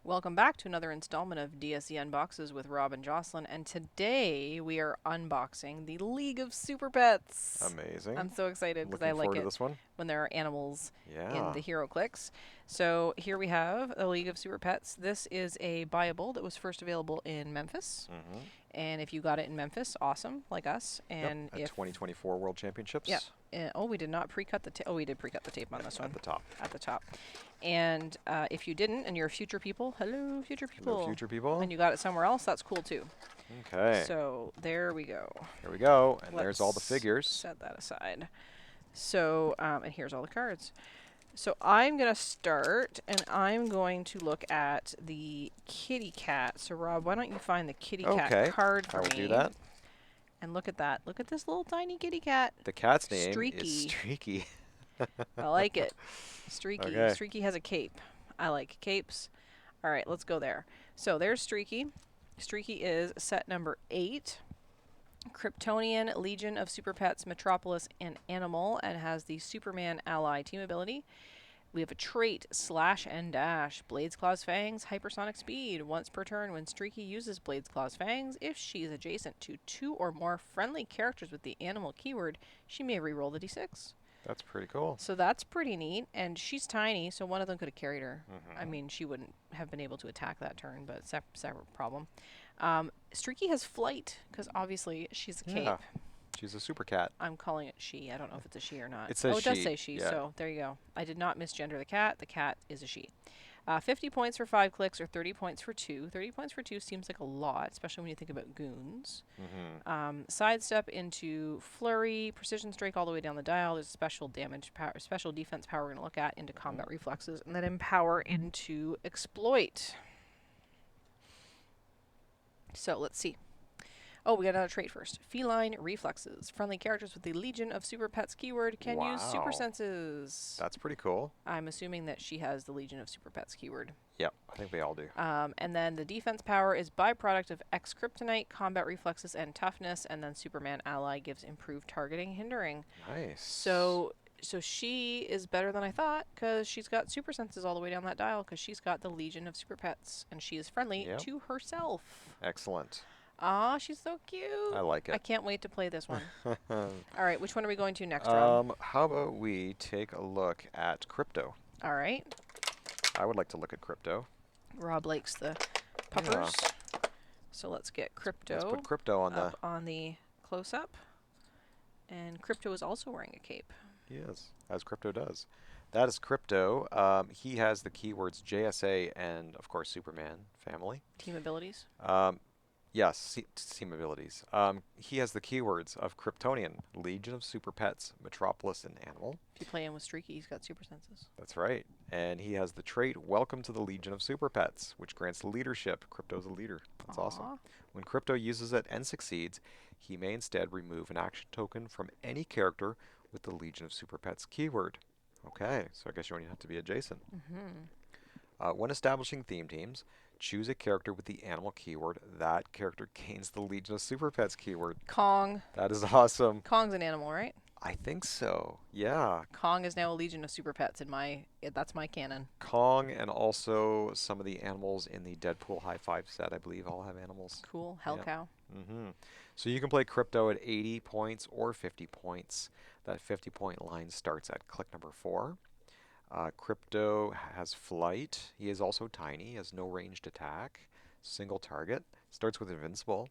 Welcome back to another installment of DSE Unboxes with Rob and Jocelyn, and today we are unboxing the League of Super Pets. Amazing. I'm so excited because I Looking like forward to it this one. when there are animals in Yeah. the HeroClix. So here we have the League of Super Pets. This is a buyable that was first available in Memphis, Mm-hmm. and if you got it in Memphis, awesome, like us. Yep. And At if 2024 World yeah, Championships. oh, we did not pre-cut the tape. Oh, we did pre-cut the tape on Yep. this At one the top. at the top. And if you didn't, and you're future people, hello, future Hello, people, future people. and you got it somewhere else, that's cool too. Okay. So there we go. Here we go. And Let's there's all the figures. set that aside. So, and here's all the cards. So I'm going to start, and I'm going to look at the kitty cat. So Rob, why don't you find the kitty cat Okay. card I for will me? do that. And look at that. Look at this little tiny kitty cat. The cat's name Streaky. is Streaky. I like it. Streaky. Okay. Streaky has a cape. I like capes. All right, let's go there. So there's Streaky. Streaky is set number 8. Kryptonian Legion of Super Pets, Metropolis, and Animal, and has the Superman ally team ability. We have a trait, Slash and Dash, Blades, Claws, Fangs, Hypersonic Speed. Once per turn, when Streaky uses Blades, Claws, Fangs, if she is adjacent to 2 or more friendly characters with the animal keyword, she may reroll the d6. That's pretty cool. So that's pretty neat, and she's tiny, so one of them could have carried her. Mm-hmm. I mean, she wouldn't have been able to attack that turn, but separate problem. Streaky has flight, because obviously she's a cape. Yeah. She's a super cat. I'm calling it she. I don't know if it's a she or not. It says oh, it does she, say she, yeah. so there you go. I did not misgender the cat. The cat is a she. 50 points for 5 clicks or 30 points for 2. 30 points for 2 seems like a lot, especially when you think about goons. Mm-hmm. Sidestep into flurry, precision strike all the way down the dial. There's a special damage power, special defense power we're going to look at into combat reflexes, and then empower into exploit. So let's see. Oh, we got another trait first. Feline reflexes. Friendly characters with the Legion of Super Pets keyword can use super Wow. senses. That's pretty cool. I'm assuming that she has the Legion of Super Pets keyword. Yep. I think they all do. And then the defense power is byproduct of X Kryptonite, combat reflexes, and toughness, and then Superman ally gives improved targeting, hindering. Nice. So she is better than I thought, because she's got super senses all the way down that dial, because she's got the Legion of Super Pets, and she is friendly Yep. to herself. Excellent. Aw, she's so cute. I like I it. can't wait to play this one. All right, which one are we going to next, Rob? How about we take a look at crypto? All right. I would like to look at crypto. Rob likes the puppers. So let's get Crypto Let's put crypto on up on the close-up. And Crypto is also wearing a cape. He is, as crypto does. That is crypto. He has the keywords JSA and, of course, Superman family. Team abilities. Yes, team abilities. He has the keywords of Kryptonian, Legion of Super Pets, Metropolis, and Animal. If you play him with Streaky, he's got super senses. That's right. And he has the trait Welcome to the Legion of Super Pets, which grants leadership. Crypto's a leader. That's awesome. When Crypto uses it and succeeds, he may instead remove an action token from any character with the Legion of Super Pets keyword. Okay, so I guess you only have to be adjacent. When establishing theme teams, choose a character with the animal keyword. That character gains the Legion of Super Pets keyword. Kong. That is awesome. Kong's an animal, right? I think so. Yeah. Kong is now a Legion of Super Pets in my... that's my canon. Kong and also some of the animals in the Deadpool High Five set, I believe, all have animals. Cool. Hell Yep. cow. So you can play crypto at 80 points or 50 points. That 50-point line starts at click number 4. Crypto has flight. He is also tiny. He has no ranged attack. Single target. Starts with invincible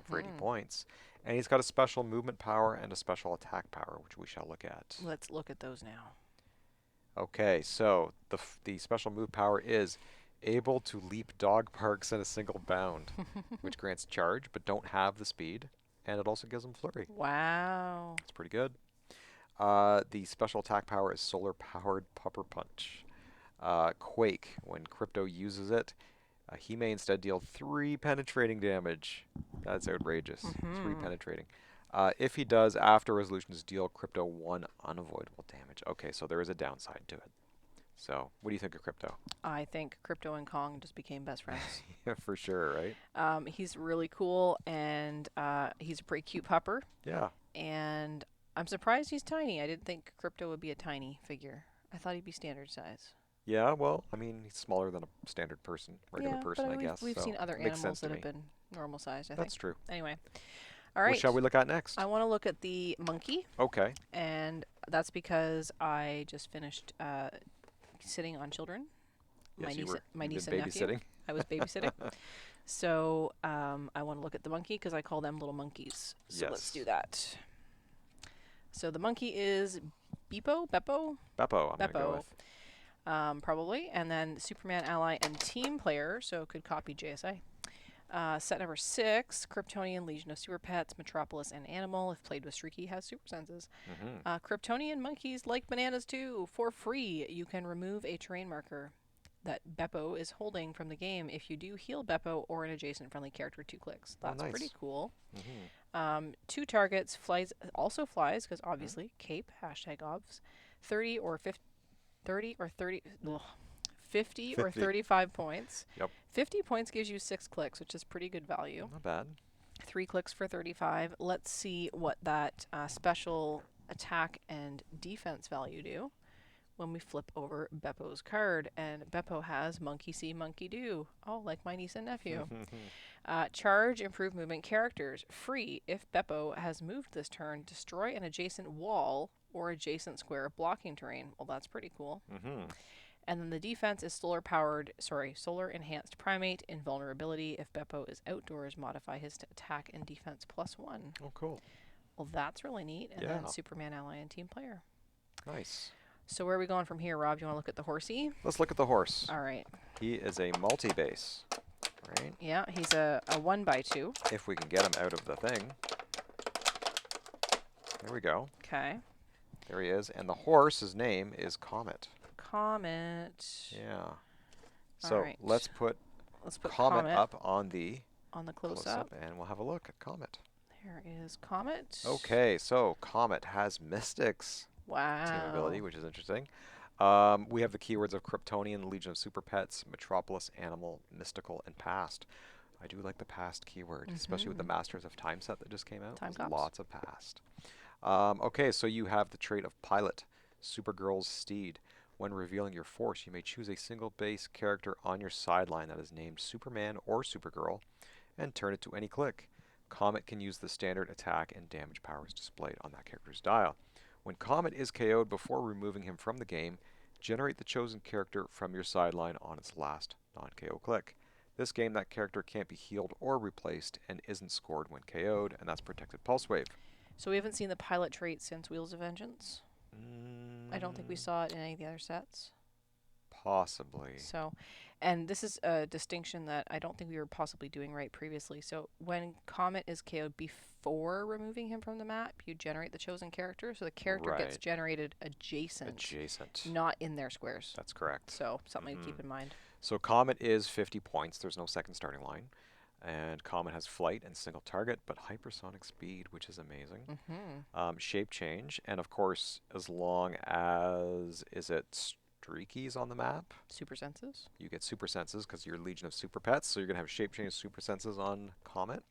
for 80 points. And he's got a special movement power and a special attack power, which we shall look at. Let's look at those now. Okay, so the special move power is able to leap dog parks in a single bound, which grants charge but don't have the speed. And it also gives him flurry. Wow. It's pretty good. The special attack power is solar-powered pupper punch. Quake, when Crypto uses it, he may instead deal 3 penetrating damage. That's outrageous. 3 penetrating. If he does, after resolutions, deal Crypto 1 unavoidable damage. Okay, so there is a downside to it. So, what do you think of Crypto? I think Crypto and Kong just became best friends. Yeah, for sure, right? He's really cool, and he's a pretty cute pupper. Yeah. And I'm surprised he's tiny. I didn't think Crypto would be a tiny figure. I thought he'd be standard size. Yeah, well, I mean, he's smaller than a standard person, regular Yeah, but person, I I mean, we've guess. we've So seen other it makes animals sense to that have me. been normal sized, I think. That's true. Anyway, all What shall right. we look at I next? want to look at the monkey, Okay. and that's because I just finished sitting on children. Yes, My you've been niece and nephew. babysitting. I was babysitting. So I want to look at the monkey because I call them little monkeys. So let's do Yes. that. So the monkey is Beppo, Beppo, I'm gonna go Beppo, with. probably, and then Superman ally and team player. So could copy JSA. Set number 6, Kryptonian Legion of Super Pets, Metropolis, and Animal. If played with Streaky, has super senses. Mm-hmm. Kryptonian monkeys like bananas too. For free, you can remove a terrain marker that Beppo is holding from the game if you do heal Beppo or an adjacent friendly character 2 clicks. Oh, That's pretty nice. cool. Mm-hmm. 2 targets, also flies, because obviously, cape, hashtag obvs. 30 or 50, 30 or 30, ugh, 50 or 50. 35 points. Yep. 50 points gives you 6 clicks, which is pretty good value. Not bad. 3 clicks for 35. Let's see what that special attack and defense value do when we flip over Beppo's card. And Beppo has Monkey See, Monkey Do. Oh, like my niece and nephew. Charge, improve movement characters. Free. If Beppo has moved this turn, destroy an adjacent wall or adjacent square of blocking terrain. Well, that's pretty cool. Mm-hmm. And then the defense is solar enhanced primate. Invulnerability. If Beppo is outdoors, modify his attack and defense +1. Oh, cool. Well, that's really neat. And Yeah. then Superman ally and team player. Nice. So where are we going from here, Rob? You want to look at the horsey? Let's look at the horse. All right. He is a multi-base, right? Yeah, he's a 1x2. If we can get him out of the thing. There we go. Okay. There he is. And the horse's name is Comet. Comet. Yeah. So right. let's put Comet up on the on the close-up. and we'll have a look at Comet. There is Comet. Okay, so Comet has Mystics Wow. team ability, which is interesting. We have the keywords of Kryptonian, Legion of Super Pets, Metropolis, Animal, Mystical, and Past. I do like the past keyword, especially with the Masters of Time set that just came out. Time There's cops. lots of past. Okay, so you have the trait of Pilot, Supergirl's Steed. When revealing your force, you may choose a single base character on your sideline that is named Superman or Supergirl and turn it to any click. Comet can use the standard attack and damage powers displayed on that character's dial. When Comet is KO'd before removing him from the game, generate the chosen character from your sideline on its last non-KO click. This game, that character can't be healed or replaced and isn't scored when KO'd, and that's protected Pulse Wave. So we haven't seen the pilot trait since Wheels of Vengeance. I don't think we saw it in any of the other sets. Possibly. So, and this is a distinction that I don't think we were possibly doing right previously. So when Comet is KO'd before removing him from the map, you generate the chosen character. So the character gets generated adjacent, not in their squares. That's correct. So something to keep in mind. So Comet is 50 points. There's no second starting line. And Comet has flight and single target, but hypersonic speed, which is amazing. Shape change, and of course, as long as, is it streakies on the map? Super senses. You get super senses because you're Legion of Super Pets, so you're going to have shape change super senses on Comet.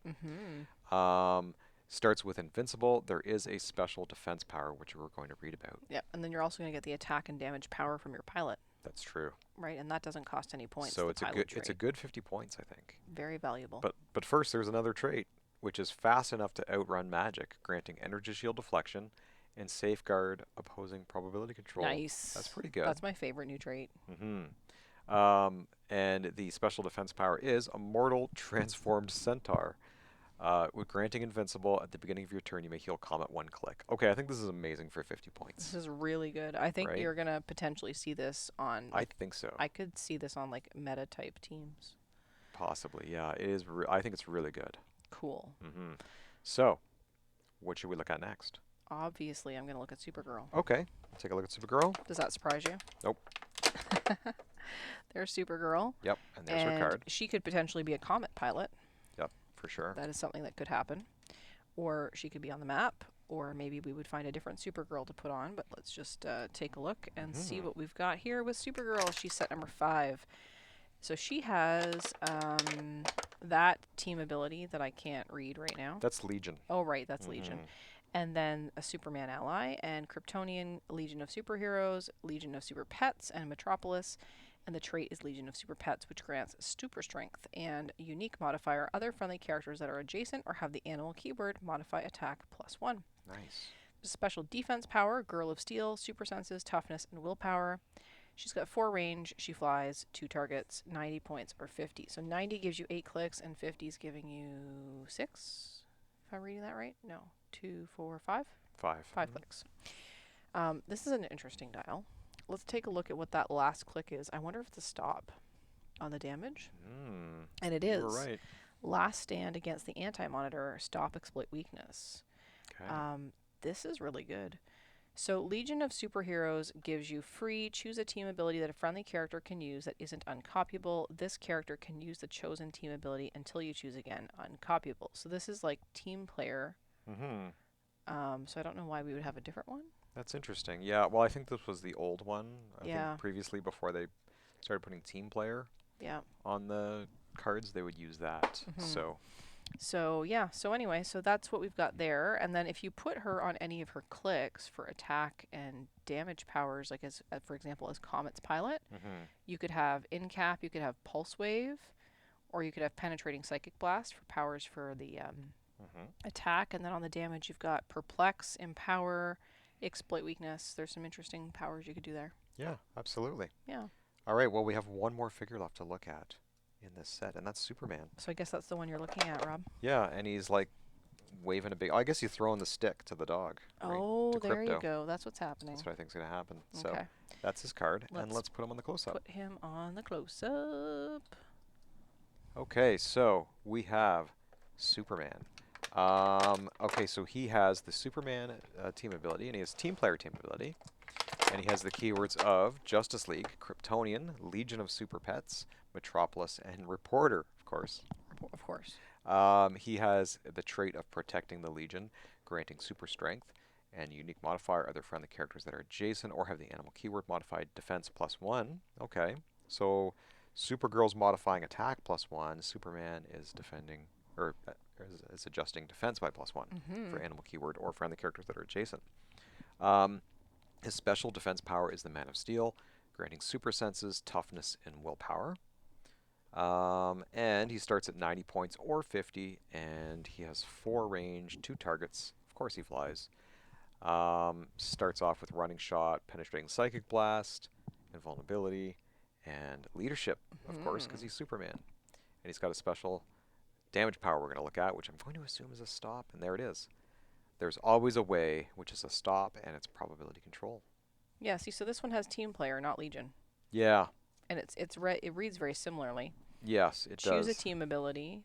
Starts with invincible. There is a special defense power, which we're going to read about. Yep, and then you're also going to get the attack and damage power from your pilot. That's true. Right, and that doesn't cost any points. So it's a good 50 points, I think. Very valuable. But first, there's another trait, which is fast enough to outrun magic, granting energy shield deflection and safeguard opposing probability control. Nice. That's pretty good. That's my favorite new trait. And the special defense power is Immortal Transformed Centaur. With granting invincible at the beginning of your turn, you may heal Comet 1 click. Okay, I think this is amazing for 50 points. This is really good. I think you're going to potentially see this on... I think so. I could see this on, like, meta-type teams. Possibly, yeah. It is. I think it's really good. Cool. So, what should we look at next? Obviously, I'm going to look at Supergirl. Okay, take a look at Supergirl. Does that surprise you? Nope. There's Supergirl. Yep, and there's her card. She could potentially be a Comet pilot. Yep, for sure. That is something that could happen. Or she could be on the map, or maybe we would find a different Supergirl to put on. But let's just take a look and see what we've got here with Supergirl. She's set number 5. So she has that team ability that I can't read right now. That's Legion. Oh, right, that's Legion. and then a Superman ally, and Kryptonian, Legion of Superheroes, Legion of Super Pets, and Metropolis. And the trait is Legion of Super Pets, which grants super strength and unique modifier. Other friendly characters that are adjacent or have the animal keyword modify attack +1. Nice. Special defense power, Girl of Steel, super senses, toughness, and willpower. She's got 4 range, she flies, 2 targets, 90 points or 50. So 90 gives you 8 clicks, and 50 is giving you 6, if I'm reading that right. No, 2, 4, 5? 5. 5 clicks. This is an interesting dial. Let's take a look at what that last click is. I wonder if it's a stop on the damage. And it is. You were right. Last stand against the anti-monitor, stop, exploit weakness. Okay. This is really good. So Legion of Superheroes gives you free, choose a team ability that a friendly character can use that isn't uncopyable. This character can use the chosen team ability until you choose again, uncopyable. So this is like team player. So I don't know why we would have a different one. That's interesting. Yeah, well, I think this was the old one. I Yeah. think previously, before they started putting team player Yeah. on the cards, they would use that. So yeah, so anyway, so that's what we've got there. And then if you put her on any of her clicks for attack and damage powers, like as for example as Comet's pilot, you could have in-cap, you could have pulse wave, or you could have penetrating psychic blast for powers for the attack. And then on the damage, you've got perplex, empower, exploit weakness. There's some interesting powers you could do there. Yeah, absolutely. Yeah. All right, well, we have one more figure left to look at in this set, and that's Superman. So I guess that's the one you're looking at, Rob. Yeah, and he's like waving a big... I guess he's throwing the stick to the dog. Oh, to there Crypto. you go. That's what's happening. That's what I think is going to happen. Okay. So that's his card, and Let's let's put him on the close-up. Put him on the close-up. Okay, so we have Superman. Okay, so he has the Superman team ability, and he has team player team ability. And he has the keywords of Justice League, Kryptonian, Legion of Super Pets, Metropolis, and Reporter, of course. Of course. He has the trait of protecting the Legion, granting super strength, and unique modifier. Other friendly characters that are adjacent or have the animal keyword modified defense +1. Okay, so Supergirl's modifying attack +1. Superman is defending, or is adjusting defense by +1 for animal keyword or friendly characters that are adjacent. His special defense power is the Man of Steel, granting super senses, toughness, and willpower. And he starts at 90 points or 50, and he has 4 range, 2 targets. Of course he flies. Starts off with running shot, penetrating psychic blast, invulnerability, and leadership, of course, because he's Superman. And he's got a special damage power we're going to look at, which I'm going to assume is a stop, and there it is. There's always a way, which is a stop, and it's probability control. Yeah, see, so this one has team player, not Legion. Yeah. And it reads very similarly. Yes, it does. Choose a team ability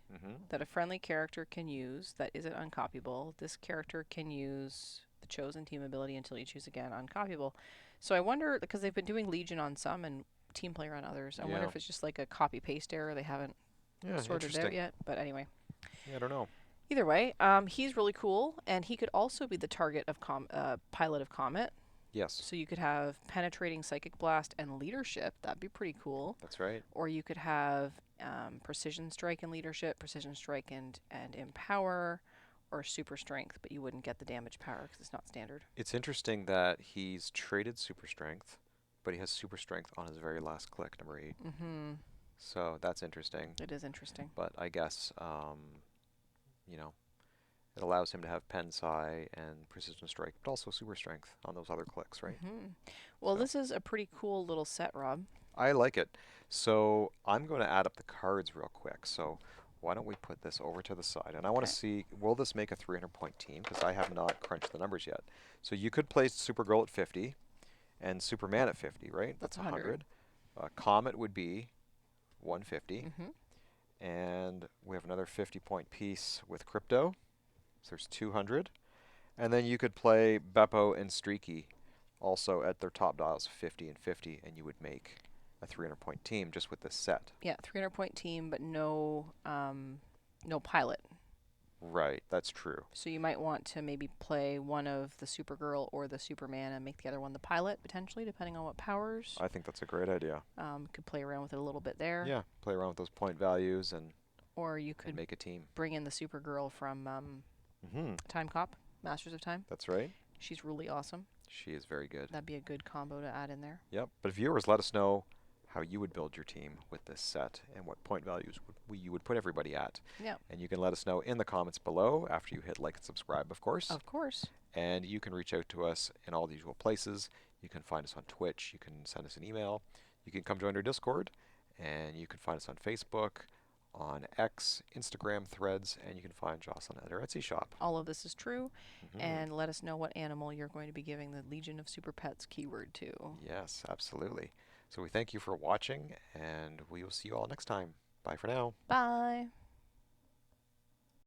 that a friendly character can use that isn't uncopyable. This character can use the chosen team ability until you choose again, uncopyable. So I wonder, because they've been doing Legion on some and team player on others, I wonder if it's just like a copy-paste error. They haven't sorted it out yet. But anyway. Yeah, I don't know. Either way, he's really cool, and he could also be the target of pilot of Comet. Yes. So you could have penetrating psychic blast and leadership. That'd be pretty cool. That's right. Or you could have precision strike and leadership, precision strike and empower, or super strength, but you wouldn't get the damage power because it's not standard. It's interesting that he's traded super strength, but he has super strength on his very last click, number 8. So that's interesting. It is interesting. But I guess, you know, it allows him to have pen psi and precision strike, but also super strength on those other clicks, right? Well, this is a pretty cool little set, Rob. I like it. So I'm going to add up the cards real quick. So why don't we put this over to the side? And I want to see, will this make a 300-point team? Because I have not crunched the numbers yet. So you could place Supergirl at 50 and Superman at 50, right? That's 100. Comet would be 150. And we have another 50-point piece with Crypto. So there's 200. And then you could play Beppo and Streaky also at their top dials, 50 and 50, and you would make a 300-point team just with this set. Yeah, 300-point team, but no pilot. Right, that's true. So you might want to maybe play one of the Supergirl or the Superman and make the other one the pilot, potentially, depending on what powers. I think that's a great idea. Could play around with it a little bit there. Yeah, play around with those point values and or you could make a team. Bring in the Supergirl from Time Cop. Masters of Time. That's right. She's really awesome. She is very good. That'd be a good combo to add in there. Yep. But viewers, let us know how you would build your team with this set and what point values you would put everybody at. Yeah. And you can let us know in the comments below after you hit like and subscribe, of course. Of course. And you can reach out to us in all the usual places. You can find us on Twitch. You can send us an email. You can come join our Discord. And you can find us on Facebook, on X, Instagram, Threads, and you can find Jocelyn at our Etsy shop. All of this is true. Mm-hmm. And let us know what animal you're going to be giving the Legion of Super Pets keyword to. Yes, absolutely. So we thank you for watching, and we will see you all next time. Bye for now. Bye.